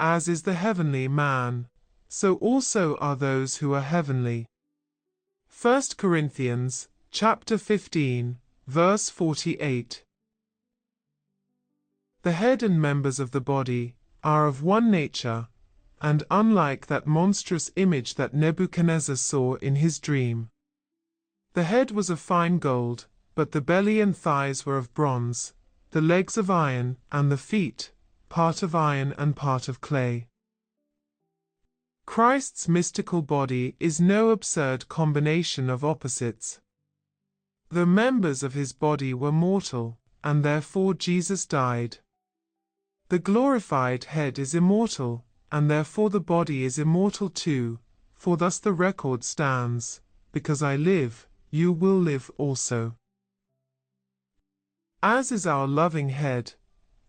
As is the heavenly man, so also are those who are heavenly. 1 Corinthians chapter 15, verse 48. The head and members of the body are of one nature, and unlike that monstrous image that Nebuchadnezzar saw in his dream. The head was of fine gold, but the belly and thighs were of bronze, the legs of iron, and the feet, part of iron and part of clay. Christ's mystical body is no absurd combination of opposites. The members of his body were mortal, and therefore Jesus died. The glorified head is immortal, and therefore the body is immortal too, for thus the record stands, because I live, you will live also. As is our loving head,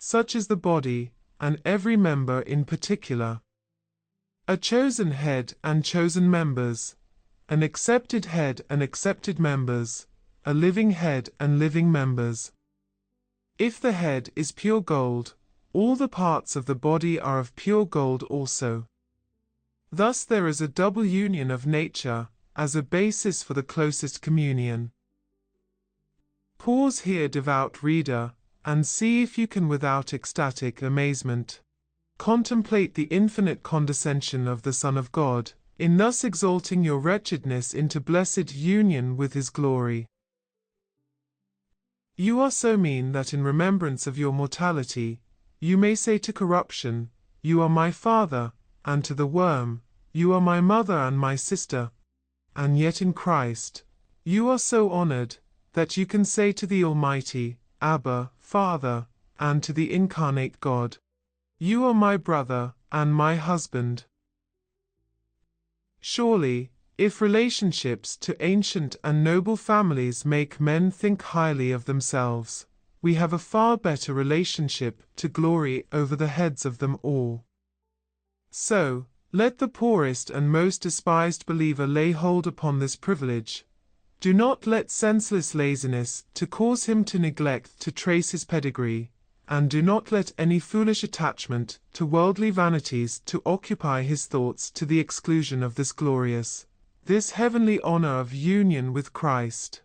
such is the body, and every member in particular. A chosen head and chosen members, an accepted head and accepted members, a living head and living members. If the head is pure gold, all the parts of the body are of pure gold also. Thus there is a double union of nature, as a basis for the closest communion. Pause here, devout reader, and see if you can, without ecstatic amazement, contemplate the infinite condescension of the Son of God, in thus exalting your wretchedness into blessed union with His glory. You are so mean that in remembrance of your mortality, you may say to corruption, You are my father, and to the worm, You are my mother and my sister. And yet in Christ, you are so honored, that you can say to the Almighty, Abba, Father, and to the incarnate God, You are my brother, and my husband. Surely, if relationships to ancient and noble families make men think highly of themselves, we have a far better relationship to glory over the heads of them all. So, let the poorest and most despised believer lay hold upon this privilege. Do not let senseless laziness to cause him to neglect to trace his pedigree, and do not let any foolish attachment to worldly vanities to occupy his thoughts to the exclusion of this glorious, this heavenly honor of union with Christ.